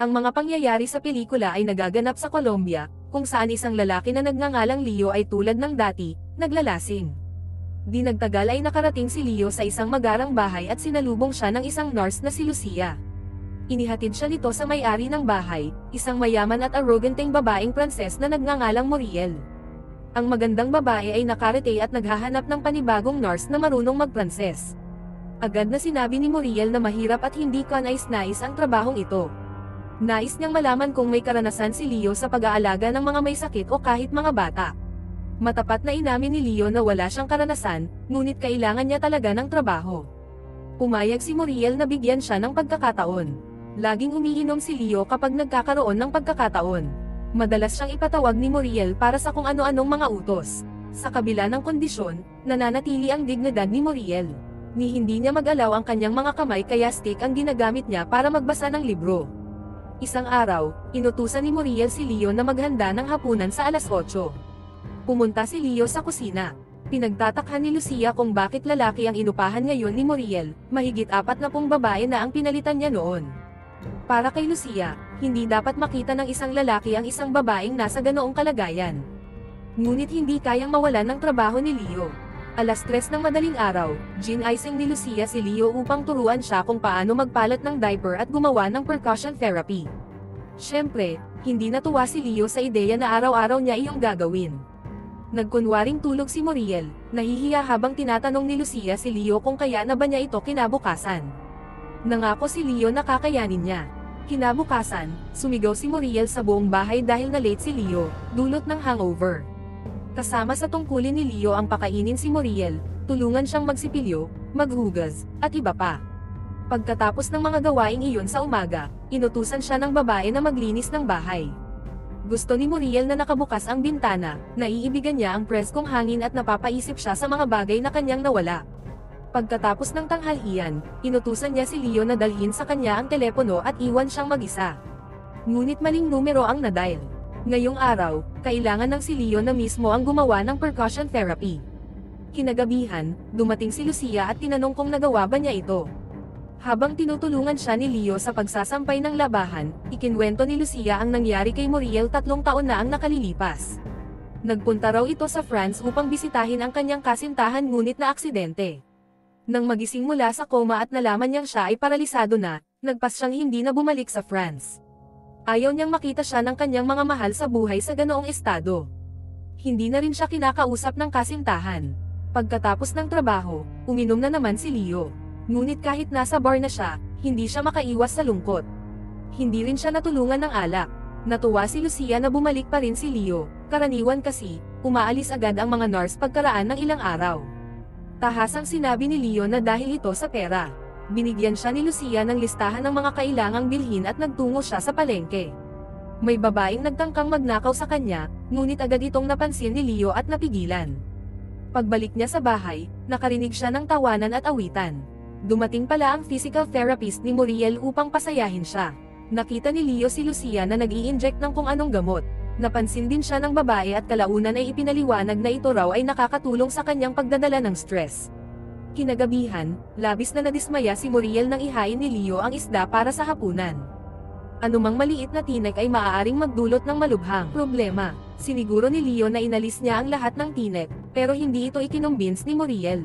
Ang mga pangyayari sa pelikula ay nagaganap sa Colombia, kung saan isang lalaki na nagngangalang Leo ay tulad ng dati, naglalasing. Di nagtagal ay nakarating si Leo sa isang magarang bahay at sinalubong siya ng isang nurse na si Lucia. Inihatid siya nito sa may-ari ng bahay, isang mayaman at arroganteng babaeng Pranses na nagngangalang Muriel. Ang magandang babae ay nakarete at naghahanap ng panibagong nurse na marunong mag-Pranses. Agad na sinabi ni Muriel na mahirap at hindi kanais-nais ang trabahong ito. Nais niyang malaman kung may karanasan si Leo sa pag-aalaga ng mga may sakit o kahit mga bata. Matapat na inamin ni Leo na wala siyang karanasan, ngunit kailangan niya talaga ng trabaho. Pumayag si Muriel na bigyan siya ng pagkakataon. Laging umiinom si Leo kapag nagkakaroon ng pagkakataon. Madalas siyang ipatawag ni Muriel para sa kung ano-anong mga utos. Sa kabila ng kondisyon, nananatili ang dignidad ni Muriel. Ni hindi niya mag-alaw ang kanyang mga kamay kaya stick ang ginagamit niya para magbasa ng libro. Isang araw, inutusan ni Muriel si Leo na maghanda ng hapunan sa alas 8. Pumunta si Leo sa kusina. Pinagtatakhan ni Lucia kung bakit lalaki ang inupahan ngayon ni Muriel, mahigit 40 babae na ang pinalitan niya noon. Para kay Lucia, hindi dapat makita ng isang lalaki ang isang babaeng nasa ganoong kalagayan. Ngunit hindi kayang mawalan ng trabaho ni Leo. Alas 3 ng madaling araw, ginaising ni Lucia si Leo upang turuan siya kung paano magpalat ng diaper at gumawa ng percussion therapy. Siyempre, hindi natuwa si Leo sa ideya na araw-araw niya iyong gagawin. Nagkunwaring tulog si Muriel, nahihiya habang tinatanong ni Lucia si Leo kung kaya na ba niya ito kinabukasan. Nangako si Leo na kakayanin niya. Kinabukasan, sumigaw si Muriel sa buong bahay dahil na late si Leo, dulot ng hangover. Kasama sa tungkulin ni Leo ang pakainin si Muriel, tulungan siyang magsipilyo, maghugas, at iba pa. Pagkatapos ng mga gawaing iyon sa umaga, inutusan siya ng babae na maglinis ng bahay. Gusto ni Muriel na nakabukas ang bintana, naiibigan niya ang preskong hangin at napapaisip siya sa mga bagay na kanyang nawala. Pagkatapos ng tanghalian, inutusan niya si Leo na dalhin sa kanya ang telepono at iwan siyang mag-isa. Ngunit maling numero ang nadial. Ngayong araw, kailangan ng si Leo na mismo ang gumawa ng percussion therapy. Kinagabihan, dumating si Lucia at tinanong kung nagawa ba niya ito. Habang tinutulungan siya ni Leo sa pagsasampay ng labahan, ikinwento ni Lucia ang nangyari kay Muriel 3 taon na ang nakalilipas. Nagpunta raw ito sa France upang bisitahin ang kanyang kasintahan ngunit na aksidente. Nang magising mula sa koma at nalaman niyang siya ay paralisado na, nagpas siyang hindi na bumalik sa France. Ayaw niyang makita siya ng kanyang mga mahal sa buhay sa ganoong estado. Hindi na rin siya kinakausap ng kasintahan. Pagkatapos ng trabaho, uminom na naman si Leo. Ngunit kahit nasa bar na siya, hindi siya makaiwas sa lungkot. Hindi rin siya natulungan ng alak. Natuwa si Lucia na bumalik pa rin si Leo, karaniwan kasi, umaalis agad ang mga nurse pagkaraan ng ilang araw. Tahasang sinabi ni Leo na dahil ito sa pera. Binigyan siya ni Lucia ng listahan ng mga kailangang bilhin at nagtungo siya sa palengke. May babaeng nagtangkang magnakaw sa kanya, ngunit agad itong napansin ni Leo at napigilan. Pagbalik niya sa bahay, nakarinig siya ng tawanan at awitan. Dumating pala ang physical therapist ni Muriel upang pasayahin siya. Nakita ni Leo si Lucia na nag-i-inject ng kung anong gamot. Napansin din siya ng babae at kalaunan ay ipinaliwanag na ito raw ay nakakatulong sa kanyang pagdadala ng stress. Kinagabihan, labis na nadismaya si Muriel nang ihain ni Leo ang isda para sa hapunan. Anumang maliit na tinik ay maaaring magdulot ng malubhang problema. Siniguro ni Leo na inalis niya ang lahat ng tinik, pero hindi ito ikinumbins ni Muriel.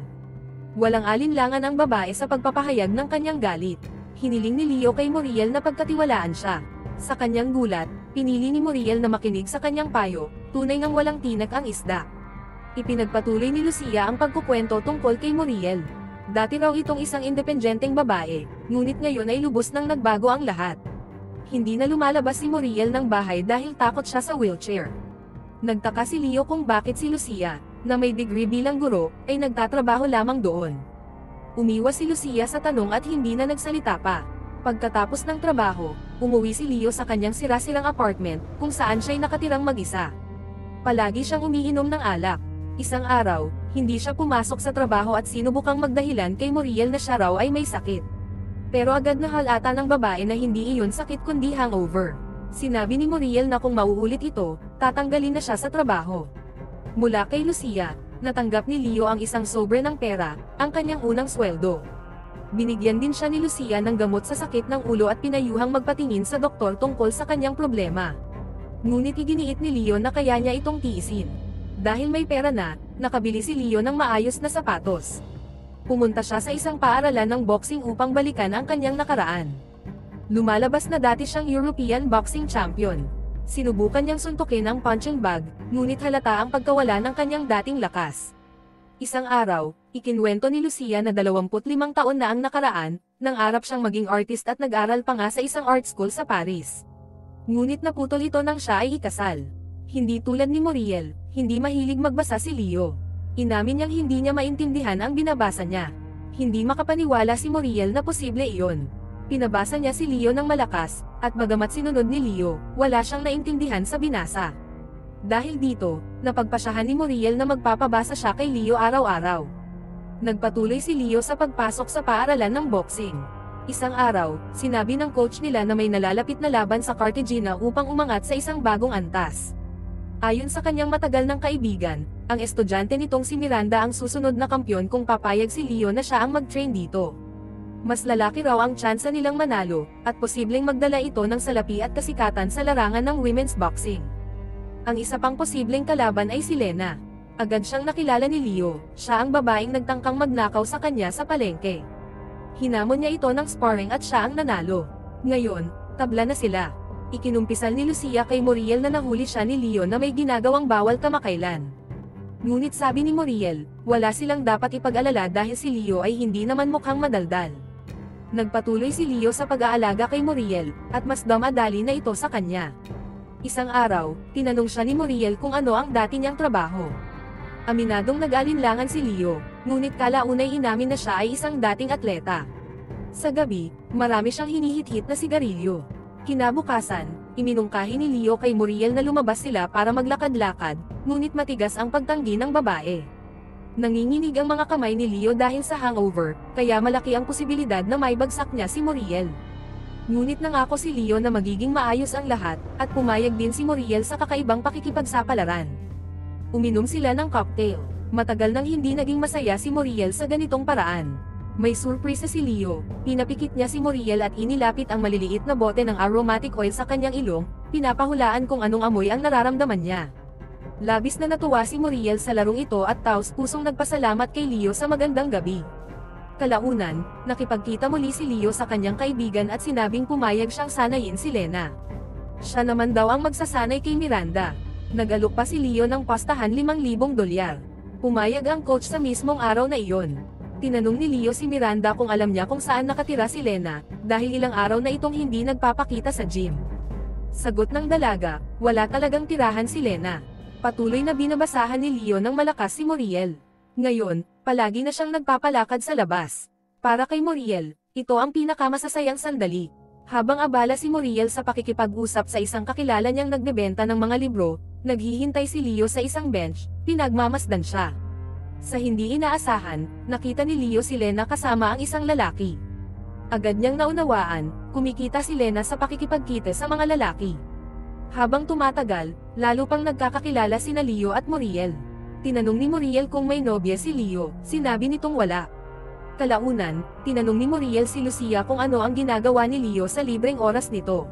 Walang alinlangan ang babae sa pagpapahayag ng kanyang galit. Hiniling ni Leo kay Muriel na pagkatiwalaan siya. Sa kanyang gulat, pinili ni Muriel na makinig sa kanyang payo, tunay ngang walang tinik ang isda. Ipinagpatuloy ni Lucia ang pagkukwento tungkol kay Muriel. Dati raw itong isang independenteng babae, ngunit ngayon ay lubos nang nagbago ang lahat. Hindi na lumalabas si Muriel ng bahay dahil takot siya sa wheelchair. Nagtaka si Leo kung bakit si Lucia, na may degree bilang guro, ay nagtatrabaho lamang doon. Umiwas si Lucia sa tanong at hindi na nagsalita pa. Pagkatapos ng trabaho, umuwi si Leo sa kanyang sira-sirang apartment, kung saan siya'y nakatirang mag-isa. Palagi siyang umiinom ng alak. Isang araw, hindi siya pumasok sa trabaho at sinubukang magdahilan kay Muriel na siya raw ay may sakit. Pero agad na halata ng babae na hindi iyon sakit kundi hangover. Sinabi ni Muriel na kung mauulit ito, tatanggalin na siya sa trabaho. Mula kay Lucia, natanggap ni Leo ang isang sobre ng pera, ang kanyang unang sweldo. Binigyan din siya ni Lucia ng gamot sa sakit ng ulo at pinayuhang magpatingin sa doktor tungkol sa kanyang problema. Ngunit iginiit ni Leo na kaya niya itong tiisin. Dahil may pera na, nakabili si Leo ng maayos na sapatos. Pumunta siya sa isang paaralan ng boxing upang balikan ang kanyang nakaraan. Lumalabas na dati siyang European boxing champion. Sinubukan niyang suntukin ang punching bag, ngunit halata ang pagkawala ng kanyang dating lakas. Isang araw, ikinwento ni Lucia na 25 taon na ang nakaraan, nang arap siyang maging artist at nag-aral pa nga sa isang art school sa Paris. Ngunit naputol ito nang siya ay ikasal. Hindi tulad ni Muriel, hindi mahilig magbasa si Leo. Inamin niyang hindi niya maintindihan ang binabasa niya. Hindi makapaniwala si Muriel na posible iyon. Pinabasa niya si Leo ng malakas, at bagamat sinunod ni Leo, wala siyang naintindihan sa binasa. Dahil dito, napagpasyahan ni Muriel na magpapabasa siya kay Leo araw-araw. Nagpatuloy si Leo sa pagpasok sa paaralan ng boxing. Isang araw, sinabi ng coach nila na may nalalapit na laban sa Cartagena upang umangat sa isang bagong antas. Ayon sa kanyang matagal ng kaibigan, ang estudyante nitong si Miranda ang susunod na kampyon kung papayag si Leo na siya ang mag-train dito. Mas lalaki raw ang tsansa nilang manalo, at posibleng magdala ito ng salapi at kasikatan sa larangan ng women's boxing. Ang isa pang posibleng kalaban ay si Lena. Agad siyang nakilala ni Leo, siya ang babaeng nagtangkang magnakaw sa kanya sa palengke. Hinamon niya ito ng sparring at siya ang nanalo. Ngayon, tabla na sila. Ikinumpisal ni Lucia kay Muriel na nahuli siya ni Leo na may ginagawang bawal kamakailan. Ngunit sabi ni Muriel, wala silang dapat ipag-alala dahil si Leo ay hindi naman mukhang madaldal. Nagpatuloy si Leo sa pag-aalaga kay Muriel, at mas damadali na ito sa kanya. Isang araw, tinanong siya ni Muriel kung ano ang dati niyang trabaho. Aminadong nag-alinlangan si Leo, ngunit kalaunay inamin na siya ay isang dating atleta. Sa gabi, marami siyang hinihit-hit na sigarilyo. Kinabukasan, iminungkahi ni Leo kay Muriel na lumabas sila para maglakad-lakad, ngunit matigas ang pagtanggi ng babae. Nanginginig ang mga kamay ni Leo dahil sa hangover, kaya malaki ang posibilidad na maibagsak niya si Muriel. Ngunit nangako si Leo na magiging maayos ang lahat, at pumayag din si Muriel sa kakaibang pakikipagsapalaran. Uminom sila ng cocktail. Matagal nang hindi naging masaya si Muriel sa ganitong paraan. May surpresa si Leo, pinapikit niya si Muriel at inilapit ang maliliit na bote ng aromatic oil sa kanyang ilong, pinapahulaan kung anong amoy ang nararamdaman niya. Labis na natuwa si Muriel sa larong ito at taos-pusong nagpasalamat kay Leo sa magandang gabi. Kalaunan, nakipagkita muli si Leo sa kanyang kaibigan at sinabing pumayag siyang sanayin si Lena. Siya naman daw ang magsasanay kay Miranda. Nag-alok pa si Leo ng pastahan $5,000. Pumayag ang coach sa mismong araw na iyon. Tinanong ni Leo si Miranda kung alam niya kung saan nakatira si Lena, dahil ilang araw na itong hindi nagpapakita sa gym. Sagot ng dalaga, wala talagang tirahan si Lena. Patuloy na binabasahan ni Leo ng malakas si Muriel. Ngayon, palagi na siyang nagpapalakad sa labas. Para kay Muriel, ito ang pinakamasasayang sandali. Habang abala si Muriel sa pakikipag-usap sa isang kakilala niyang nagbebenta ng mga libro, naghihintay si Leo sa isang bench, pinagmamasdan siya. Sa hindi inaasahan, nakita ni Leo si Lena kasama ang isang lalaki. Agad niyang naunawaan, kumikita si Lena sa pakikipagkita sa mga lalaki. Habang tumatagal, lalo pang nagkakakilala sina Leo at Muriel. Tinanong ni Muriel kung may nobya si Leo, sinabi nitong wala. Kalaunan, tinanong ni Muriel si Lucia kung ano ang ginagawa ni Leo sa libreng oras nito.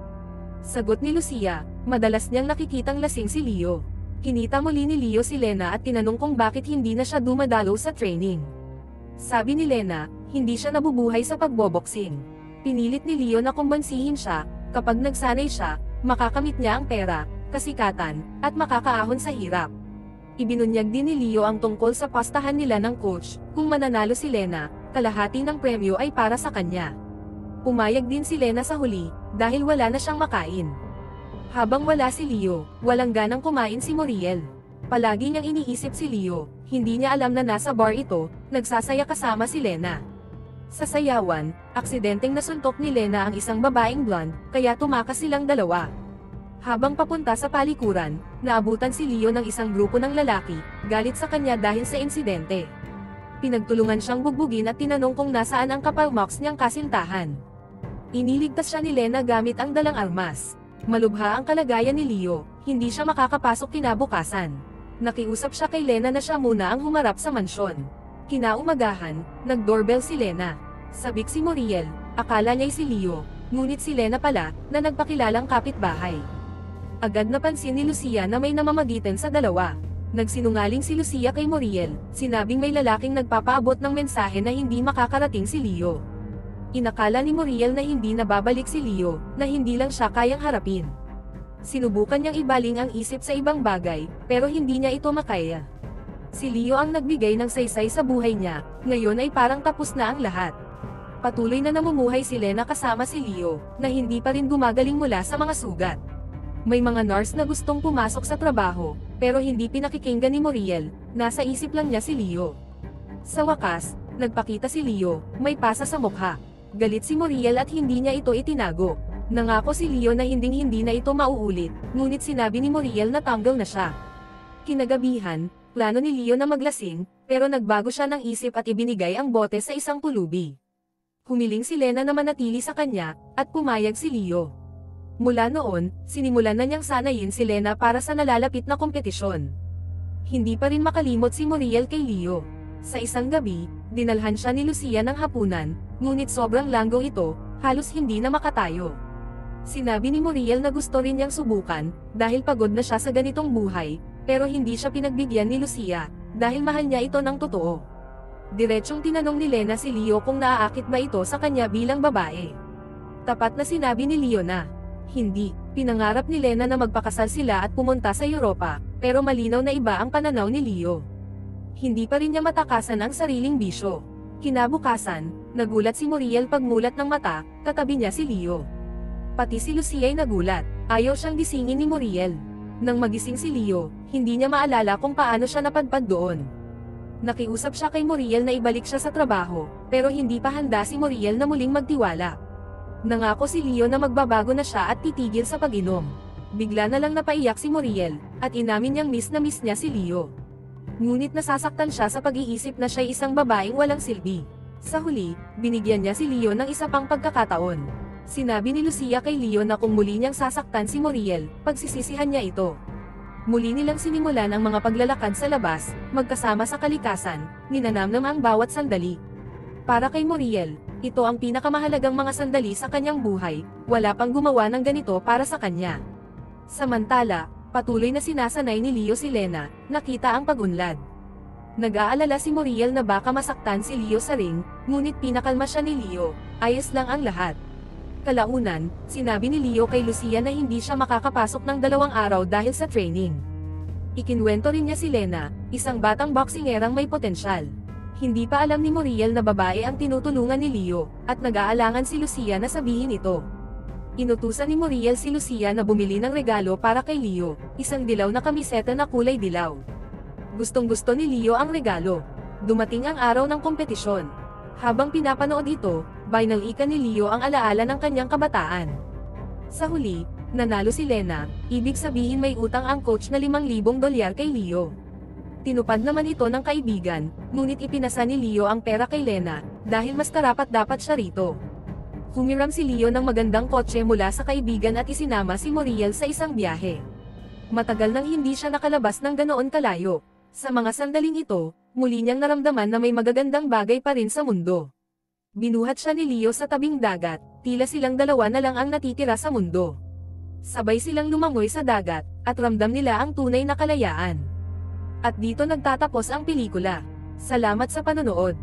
Sagot ni Lucia, madalas niyang nakikitang lasing si Leo. Kinita muli ni Leo si Lena at tinanong kung bakit hindi na siya dumadalo sa training. Sabi ni Lena, hindi siya nabubuhay sa pagboboxing. Pinilit ni Leo na kumbansihin siya, kapag nagsanay siya, makakamit niya ang pera, kasikatan, at makakaahon sa hirap. Ibinunyag din ni Leo ang tungkol sa pastahan nila ng coach, kung mananalo si Lena, kalahati ng premyo ay para sa kanya. Pumayag din si Lena sa huli, dahil wala na siyang makain. Habang wala si Leo, walang ganang kumain si Muriel. Palagi niyang iniisip si Leo, hindi niya alam na nasa bar ito, nagsasaya kasama si Lena. Sa sayawan, aksidenteng nasuntok ni Lena ang isang babaeng blonde, kaya tumakas silang dalawa. Habang papunta sa palikuran, naabutan si Leo ng isang grupo ng lalaki, galit sa kanya dahil sa insidente. Pinagtulungan siyang bugbugin at tinanong kung nasaan ang kapalmoks niyang kasintahan. Iniligtas siya ni Lena gamit ang dalang armas. Malubha ang kalagayan ni Leo, hindi siya makakapasok kinabukasan. Nakiusap siya kay Lena na siya muna ang humarap sa mansyon. Kinaumagahan, nag-doorbell si Lena. Sabik si Muriel, akala niya'y si Leo, ngunit si Lena pala, na nagpakilalang kapitbahay. Agad napansin ni Lucia na may namamagitan sa dalawa. Nagsinungaling si Lucia kay Muriel, sinabing may lalaking nagpapaabot ng mensahe na hindi makakarating si Leo. Inakala ni Muriel na hindi na babalik si Leo, na hindi lang siya kayang harapin. Sinubukan niyang ibaling ang isip sa ibang bagay, pero hindi niya ito makaya. Si Leo ang nagbigay ng saysay sa buhay niya, ngayon ay parang tapos na ang lahat. Patuloy na namumuhay si Lena kasama si Leo, na hindi pa rin gumagaling mula sa mga sugat. May mga nurse na gustong pumasok sa trabaho, pero hindi pinakikinggan ni Muriel, nasa isip lang niya si Leo. Sa wakas, nagpakita si Leo, may pasa sa mukha. Galit si Muriel at hindi niya ito itinago. Nangako si Leo na hindi na ito mauulit, ngunit sinabi ni Muriel na tanggal na siya. Kinagabihan, plano ni Leo na maglasing, pero nagbago siya ng isip at ibinigay ang bote sa isang pulubi. Humiling si Lena na manatili sa kanya, at pumayag si Leo. Mula noon, sinimulan na niyang sanayin si Lena para sa nalalapit na kompetisyon. Hindi pa rin makalimot si Muriel kay Leo. Sa isang gabi, dinalhan siya ni Lucia ng hapunan, ngunit sobrang langgong ito, halos hindi na makatayo. Sinabi ni Muriel na gusto rin niyang subukan, dahil pagod na siya sa ganitong buhay, pero hindi siya pinagbigyan ni Lucia, dahil mahal niya ito ng totoo. Diretsong tinanong ni Lena si Leo kung naaakit ba ito sa kanya bilang babae. Tapat na sinabi ni Leo na, hindi. Pinangarap ni Lena na magpakasal sila at pumunta sa Europa, pero malinaw na iba ang pananaw ni Leo. Hindi pa rin niya matakasan ang sariling bisyo. Kinabukasan, nagulat si Muriel pagmulat ng mata, katabi niya si Leo. Pati si Lucia ay nagulat, ayaw siyang gisingin ni Muriel. Nang magising si Leo, hindi niya maalala kung paano siya napadpad doon. Nakiusap siya kay Muriel na ibalik siya sa trabaho, pero hindi pa handa si Muriel na muling magtiwala. Nangako si Leo na magbabago na siya at titigil sa pag-inom. Bigla na lang napaiyak si Muriel, at inamin niyang miss na miss niya si Leo. Ngunit nasasaktan siya sa pag-iisip na siya'y isang babaeng walang silbi. Sa huli, binigyan niya si Leo ng isa pang pagkakataon. Sinabi ni Lucia kay Leo na kung muli niyang sasaktan si Muriel, pagsisisihan niya ito. Muli nilang sinimulan ang mga paglalakad sa labas, magkasama sa kalikasan, ninanamnam ang bawat sandali. Para kay Muriel, ito ang pinakamahalagang mga sandali sa kanyang buhay, wala pang gumawa ng ganito para sa kanya. Samantala, patuloy na sinasanay ni Leo si Lena, nakita ang pag-unlad. Nag-aalala si Muriel na baka masaktan si Leo sa ring, ngunit pinakalma siya ni Leo, ayos lang ang lahat. Kalaunan, sinabi ni Leo kay Lucia na hindi siya makakapasok ng 2 araw dahil sa training. Ikinwento rin niya si Lena, isang batang boksingerang may potensyal. Hindi pa alam ni Muriel na babae ang tinutulungan ni Leo, at nag-aalangan si Lucia na sabihin ito. Inutusan ni Muriel si Lucia na bumili ng regalo para kay Leo, isang dilaw na kamiseta na kulay dilaw. Gustong-gusto ni Leo ang regalo. Dumating ang araw ng kompetisyon. Habang pinapanood ito, binalikan ni Leo ang alaala ng kanyang kabataan. Sa huli, nanalo si Lena, ibig sabihin may utang ang coach na $5,000 kay Leo. Tinupad naman ito ng kaibigan, ngunit ipinasa ni Leo ang pera kay Lena, dahil mas karapat-dapat siya rito. Humiram si Leo ng magandang kotse mula sa kaibigan at isinama si Muriel sa isang biyahe. Matagal nang hindi siya nakalabas ng ganoon kalayo. Sa mga sandaling ito, muli niyang naramdaman na may magagandang bagay pa rin sa mundo. Binuhat siya ni Leo sa tabing dagat, tila silang dalawa na lang ang natitira sa mundo. Sabay silang lumangoy sa dagat, at ramdam nila ang tunay na kalayaan. At dito nagtatapos ang pelikula. Salamat sa panonood.